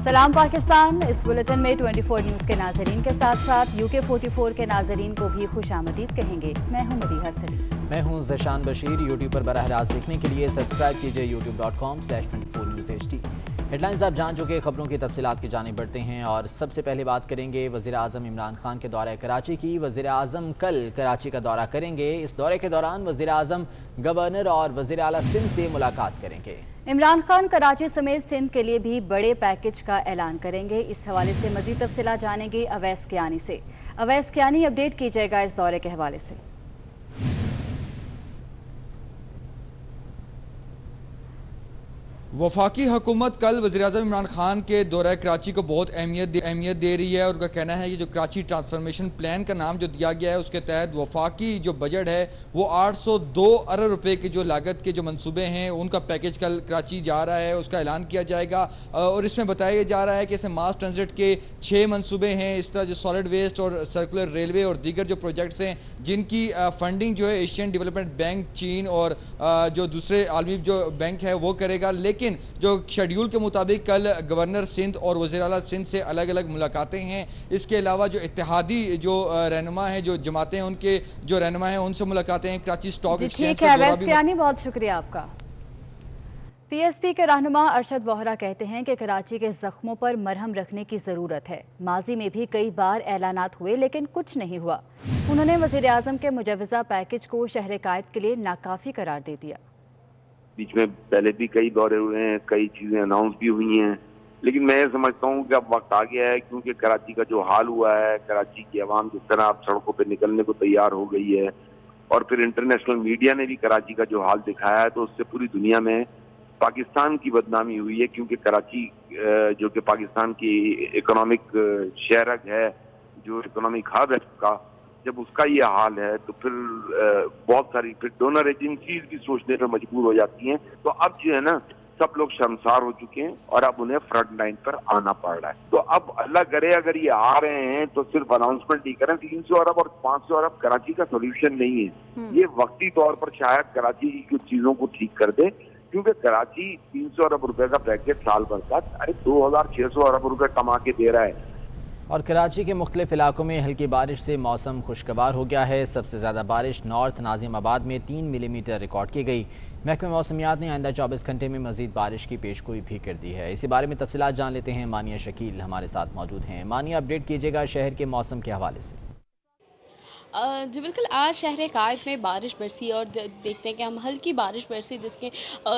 सलाम पाकिस्तान। इस बुलेटिन में 24 न्यूज़ के नाजरीन के साथ साथ UK 44 के नाजरीन को भी खुशामदीद कहेंगे। मैं हूं मदीहा सलीम। मैं हूं ज़शान बशीर। यूट्यूब पर बराह रास्त देखने के लिए सब्सक्राइब कीजिए youtube.com/24newshd। हेडलाइंस आप जान चुके, खबरों की तफसीलात की जानिब बढ़ते हैं और सबसे पहले बात करेंगे वज़ीर आज़म इमरान खान के दौरे कराची की। वज़ीर आज़म कल कराची का दौरा करेंगे। इस दौरे के दौरान वज़ीर आज़म गवर्नर और वज़ीर आला सिंध से मुलाकात करेंगे। इमरान खान कराची समेत सिंध के लिए भी बड़े पैकेज का ऐलान करेंगे। इस हवाले से मज़ीद तफसीलात जानेंगे अवैस कियानी से। अवैस कियानी, अपडेट कीजिएगा इस दौरे के हवाले से। वफाकी हुकूमत कल वज़ीर-ए-आज़म इमरान खान के दौरे कराची को बहुत अहमियत दे रही है और उनका कहना है कि जो कराची ट्रांसफॉर्मेशन प्लान का नाम जो दिया गया है उसके तहत वफाकी जो बजट है वो 802 अरब रुपए की जो लागत के जो मंसूबे हैं उनका पैकेज कल कराची जा रहा है, उसका ऐलान किया जाएगा। और इसमें बताया जा रहा है कि ऐसे मास ट्रांजिट के 6 मंसूबे हैं। इस तरह जो सॉलिड वेस्ट और सर्कुलर रेलवे और दीगर जो प्रोजेक्ट्स हैं जिनकी फंडिंग जो है एशियन डेवलपमेंट बैंक, चीन और जो दूसरे आलमी जो बैंक है वो करेगा। लेकिन जो शेड्यूल के मुताबिक कल गवर्नर सिंध और वज़ीर आला सिंध से अलग अलग मुलाकातें हैं। इसके अलावा जो इत्तेहादी जो रहनुमा हैं, जो जमातें हैं, उनके जो रहनुमा हैं उनसे मुलाकातें हैं। कराची स्टॉक एक्सचेंज का दौरा भी। बहुत शुक्रिया आपका। PSP के रहनुमा अरशद वोहरा कहते हैं कि कराची के जख्मों पर मरहम रखने की ज़रूरत है। माजी में भी कई बार ऐलानात हुए लेकिन कुछ नहीं हुआ। उन्होंने वज़ीर आज़म के मुजव्वज़ा पैकेज को शहर कायद के लिए नाकाफ़ी करार दे दिया। बीच में पहले भी कई दौरे हुए हैं, कई चीज़ें अनाउंस भी हुई हैं, लेकिन मैं समझता हूँ कि अब वक्त आ गया है, क्योंकि कराची का जो हाल हुआ है, कराची की आवाम जिस तरह अब सड़कों पे निकलने को तैयार हो गई है और फिर इंटरनेशनल मीडिया ने भी कराची का जो हाल दिखाया है, तो उससे पूरी दुनिया में पाकिस्तान की बदनामी हुई है। क्योंकि कराची जो कि पाकिस्तान की इकोनॉमिक शहरक है, जो इकोनॉमिक हब है उसका, जब उसका ये हाल है तो फिर बहुत सारी फिर डोनर एजेंसीज भी सोचने पर मजबूर हो जाती हैं। तो अब जो है ना, सब लोग शर्मसार हो चुके हैं और अब उन्हें फ्रंट लाइन पर आना पड़ रहा है। तो अब अल्लाह करे अगर ये आ रहे हैं तो सिर्फ अनाउंसमेंट ही करें। 300 अरब और 500 अरब कराची का सोल्यूशन नहीं है। ये वक्ती तौर पर शायद कराची की कुछ चीजों को ठीक कर दे, क्योंकि कराची 300 अरब रुपए का पैकेज साल भर का 2600 अरब रुपए कमा के दे रहा है। और कराची के मुख्तलिफ इलाकों में हल्की बारिश से मौसम खुशगवार हो गया है। सबसे ज़्यादा बारिश नॉर्थ नाजिमाबाद में 3 मिलीमीटर रिकॉर्ड की गई। महकमे मौसमियात ने आइंदा 24 घंटे में मज़ीद बारिश की पेशगोई भी कर दी है। इसी बारे में तफसीलात जान लेते हैं। मानिया शकील हमारे साथ मौजूद हैं। मानिया, अपडेट कीजिएगा शहर के मौसम के हवाले से। जी बिल्कुल, आज शहर कायद में बारिश बरसी और देखते हैं कि हम हल्की बारिश बरसी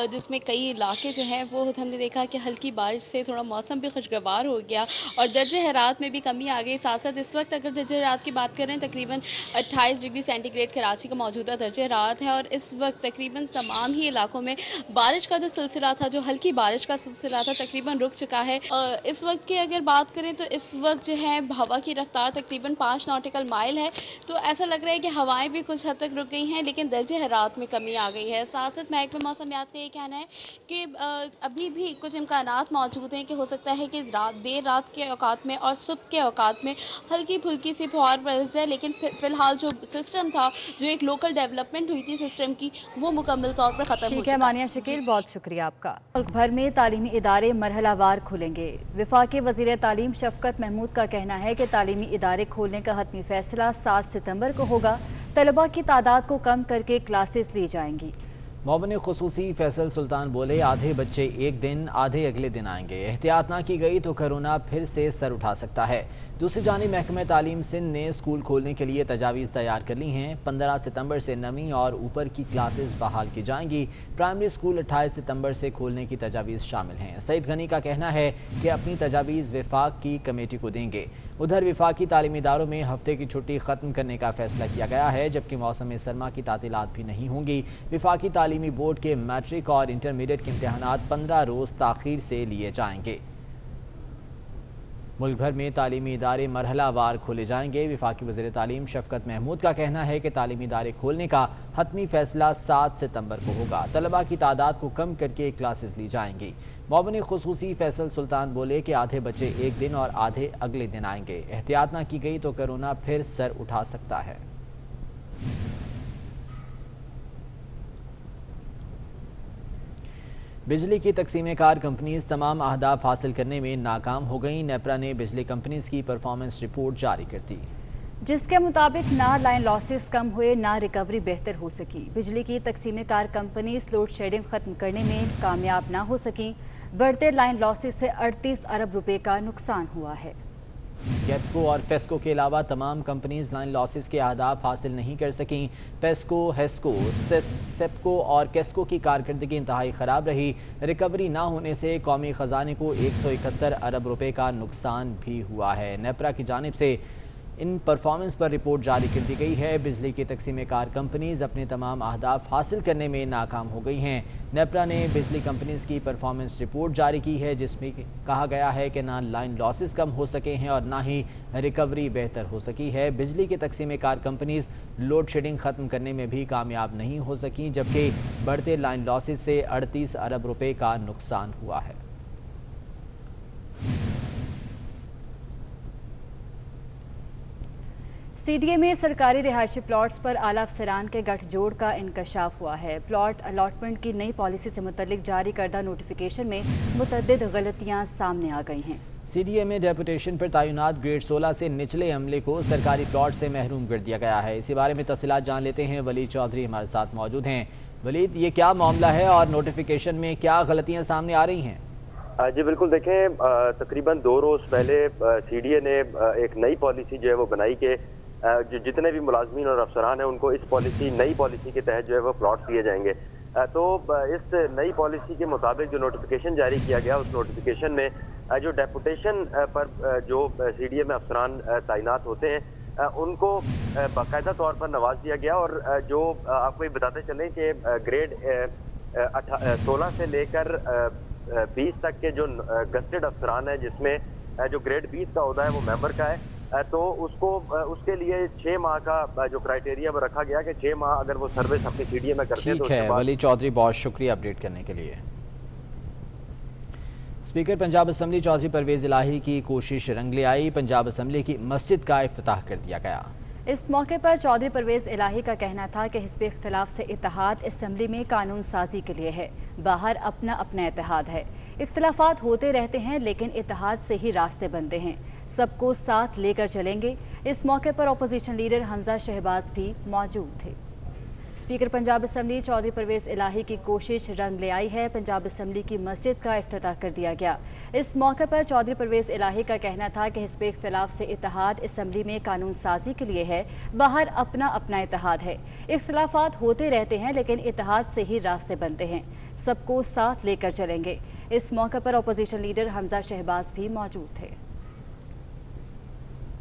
जिसमें कई इलाके जो हैं वो हमने देखा कि हल्की बारिश से थोड़ा मौसम भी खुशगवार हो गया और दर्जे हरारत में भी कमी आ गई। साथ साथ इस वक्त अगर दर्जे हरारत की बात करें, तकरीबन 28 डिग्री सेंटीग्रेड कराची का मौजूदा दर्जे हरारत है और इस वक्त तकरीबन तमाम ही इलाकों में बारिश का जो सिलसिला था, जो हल्की बारिश का सिलसिला था, तकरीबन रुक चुका है। इस वक्त की अगर बात करें तो इस वक्त जो है हवा की रफ्तार तकरीबन 5 नॉटिकल माइल है। तो ऐसा लग रहा है कि हवाएं भी कुछ हद तक रुक गई हैं, लेकिन दर्जे हरारत में कमी आ गई है। साथ साथ महकमे मौसमियात का ये कहना है कि अभी भी कुछ इम्कानात मौजूद हैं कि हो सकता है कि देर रात के औकात में और सुबह के औकात में हल्की फुल्की सी फुहार बरस जाए। लेकिन फिलहाल जो सिस्टम था, जो एक लोकल डेवलपमेंट हुई थी सिस्टम की, वो मुकम्मल तौर पर ख़त्म हो चुका है। मानिया शकील, बहुत शुक्रिया आपका। मुल्क भर में तालीमी इदारे मरहलावार खुलेंगे। वफाकी वज़ीर तालीम शफकत महमूद का कहना है कि तालीमी इदारे खोलने का हतमी फैसला 7 सितंबर को होगा। तलबा की तादाद को कम करके क्लासेस दी जाएंगी। मोमिन खुसूसी फैसल सुल्तान बोले, आधे बच्चे एक दिन आधे अगले दिन आएंगे। एहतियात ना की गई तो कोरोना फिर से सर उठा सकता है। दूसरी जानिब महकमे तालीम सिंध ने स्कूल खोलने के लिए तजावीज़ तैयार कर ली हैं। 15 सितंबर से 9वीं और ऊपर की क्लासेस बहाल की जाएंगी। प्राइमरी स्कूल 28 सितंबर से खोलने की तजावीज़ शामिल हैं। सईद गनी का कहना है कि अपनी तजावीज़ विफाक की कमेटी को देंगे। उधर विफाकी तालीमी इदारों में हफ्ते की छुट्टी ख़त्म करने का फैसला किया गया है, जबकि मौसम सरमा की तातीलात भी नहीं होंगी। विफाकी तालीमी बोर्ड के मैट्रिक और इंटरमीडिएट के इम्तहानात 15 रोज़ ताख़ीर से लिए जाएंगे। मुल्क भर में तालीमी इदारे मरहलावार खोले जाएंगे। वफाकी वज़ीर तालीम शफकत महमूद का कहना है कि तालीमी इदारे खोलने का हतमी फैसला 7 सितंबर को होगा। तलबा की तादाद को कम करके क्लासेस ली जाएंगी। मोमिन खुसूसी फैसल सुल्तान बोले कि आधे बच्चे एक दिन और आधे अगले दिन आएंगे। एहतियात ना की गई तो कोरोना फिर सर उठा सकता है। बिजली की तकसीम कार कंपनीज तमाम अहदाफ हासिल करने में नाकाम हो गई। नेपरा ने बिजली कंपनीज की परफॉर्मेंस रिपोर्ट जारी कर दी, जिसके मुताबिक ना लाइन लॉसेस कम हुए ना रिकवरी बेहतर हो सकी। बिजली की तकसीम कार कंपनीज लोड शेडिंग खत्म करने में कामयाब ना हो सकी। बढ़ते लाइन लॉसेस से 38 अरब रुपए का नुकसान हुआ है। गेपको और फेस्को के अलावा तमाम कंपनीज लाइन लॉसेस के अहदाफ हासिल नहीं कर सकीं। पेस्को, हेस्को, सेप्को और केस्को की कारकर्दगी इंतहाई ख़राब रही। रिकवरी ना होने से कौमी ख़जाने को 171 अरब रुपए का नुकसान भी हुआ है। नेपरा की जानिब से इन परफॉर्मेंस पर रिपोर्ट जारी कर दी गई है। बिजली की तकसीम कार कंपनीज अपने तमाम अहदाफ हासिल करने में नाकाम हो गई हैं। नेपरा ने बिजली कंपनीज की परफॉर्मेंस रिपोर्ट जारी की है, जिसमें कहा गया है कि ना लाइन लॉसेस कम हो सके हैं और ना ही रिकवरी बेहतर हो सकी है। बिजली की तकसीम कार कंपनीज लोड शेडिंग ख़त्म करने में भी कामयाब नहीं हो सकी, जबकि बढ़ते लाइन लॉसेस से 38 अरब रुपए का नुकसान हुआ है। सीडीए में सरकारी रिहायशी प्लॉट्स पर आला अफसरान के गठजोड़ का इंकशाफ हुआ है। प्लॉट अलॉटमेंट की नई पॉलिसी से मुतल्लिक जारी करदा नोटिफिकेशन में मुतअद्दिद गलतियां सामने आ गई हैं। सीडीए में डेपुटेशन पर तैनात ग्रेड 16 से निचले अमले को सरकारी प्लॉट से महरूम कर दिया गया है। इसी बारे में तफसीलात जान लेते हैं। वलीद चौधरी हमारे साथ मौजूद हैं। वलीद, ये क्या मामला है और नोटिफिकेशन में क्या गलतियाँ सामने आ रही हैं? जी बिल्कुल, देखें, तकरीबन 2 रोज़ पहले सीडीए ने एक नई पॉलिसी जो है वो बनाई कि जितने भी मुलाजमीन और अफसरान हैं उनको इस नई पॉलिसी के तहत जो है वो प्लॉट दिए जाएंगे। तो इस नई पॉलिसी के मुताबिक जो नोटिफिकेशन जारी किया गया, उस नोटिफिकेशन में जो डेपुटेशन पर जो सीडीए में अफसरान तैनात होते हैं उनको बाकायदा तौर पर नवाज दिया गया। और जो आपको ये बताते चलें कि ग्रेड 16 से लेकर 20 तक के जो गस्टेड अफसरान हैं, जिसमें जो ग्रेड 20 का ओहदा है वो मेंबर का है, तो उसके लिए 6 माह का जो क्राइटेरिया वो रखा गया कि 6 माह अगर वो सर्विस अपनी सीडीए में करते हैं। ठीक है वली चौधरी, बहुत शुक्रिया अपडेट करने के लिए। स्पीकर पंजाब असम्बली चौधरी परवेज इलाही की कोशिश रंग ले आई। पंजाब असम्बली की मस्जिद का इफ्तिताह कर दिया गया। इस मौके पर चौधरी परवेज इलाही का कहना था कि हिस्ब इख्तिलाफ से इत्तेहाद असम्बली में कानून साजी के लिए है, बाहर अपना अपना इत्तेहाद है। इख्तिलाफात होते रहते हैं लेकिन इत्तेहाद से ही रास्ते बनते हैं, सबको साथ लेकर चलेंगे। इस मौके पर अपोजिशन लीडर हमजा शहबाज भी मौजूद थे। स्पीकर पंजाब असम्बली चौधरी परवेज इलाही की कोशिश रंग ले आई है। पंजाब असम्बली की मस्जिद का इफ्तिताह कर दिया गया। इस मौके पर चौधरी परवेज इलाही का कहना था कि हिस्ब इख्तिलाफ से इत्तेहाद असम्बली में कानून साजी के लिए है, बाहर अपना अपना इत्तेहाद है। इख्तिलाफात होते रहते हैं लेकिन इत्तेहाद से ही रास्ते बनते हैं, सबको साथ लेकर चलेंगे। इस मौके पर अपोजिशन लीडर हमजा शहबाज भी मौजूद थे।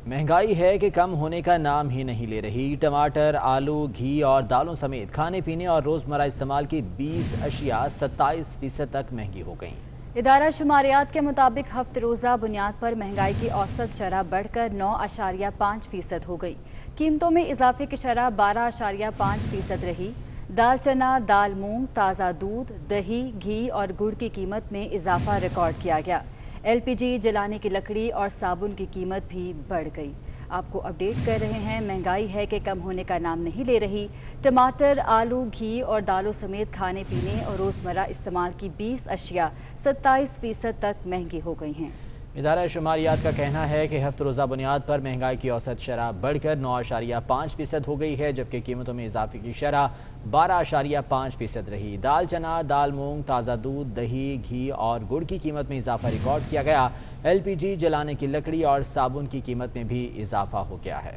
महंगाई है कि कम होने का नाम ही नहीं ले रही। टमाटर, आलू, घी और दालों समेत खाने पीने और रोज़मर्रा इस्तेमाल की 20 अशिया 27% तक महंगी हो गईं। इदारा शुमारियात के मुताबिक हफ्ते रोज़ा बुनियाद पर महंगाई की औसत शरह बढ़कर 9.5% हो गई। कीमतों में इजाफे की शरह 12.5% रही। दाल चना, दाल मूंग, ताज़ा दूध, दही, घी और गुड़ की कीमत में इजाफा रिकॉर्ड किया गया। एलपीजी, जलाने की लकड़ी और साबुन की कीमत भी बढ़ गई। आपको अपडेट कर रहे हैं, महंगाई है कि कम होने का नाम नहीं ले रही। टमाटर, आलू, घी और दालों समेत खाने पीने और रोज़मर्रा इस्तेमाल की 20 अशिया 27% तक महंगी हो गई हैं। इदारा शुमारियात का कहना है कि हफ्ते रोज़ा बुनियाद पर महंगाई की औसत शरह बढ़कर 9.5% हो गई है, जबकि कीमतों में इजाफे की शरह 12.5% रही। दाल चना, दाल मूंग, ताज़ा दूध, दही, घी और गुड़ की कीमत में इजाफा रिकॉर्ड किया गया। एलपीजी, जलाने की लकड़ी और साबुन की कीमत में भी इजाफा हो गया है।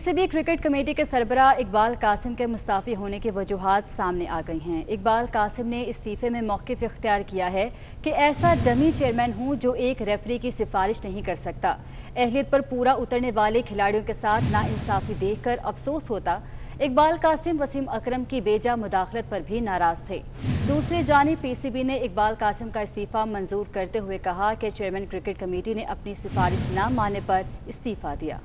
सीबी क्रिकेट कमेटी के सरबराह इकबाल कासिम के मुस्ताफ़ी होने की वजूहात सामने आ गई हैं। इकबाल कासिम ने इस्तीफ़े में मौक़िफ़ इख्तियार किया है कि ऐसा डमी चेयरमैन हूँ जो एक रेफरी की सिफारिश नहीं कर सकता। अहलियत पर पूरा उतरने वाले खिलाड़ियों के साथ नाइंसाफ़ी देखकर अफसोस होता। इकबाल कासिम वसीम अकरम की बेजा मुदाखलत पर भी नाराज़ थे। दूसरी जानिब पीसीबी ने इकबाल कासिम का इस्तीफ़ा मंजूर करते हुए कहा कि चेयरमैन क्रिकेट कमेटी ने अपनी सिफारिश न मानने पर इस्तीफ़ा दिया।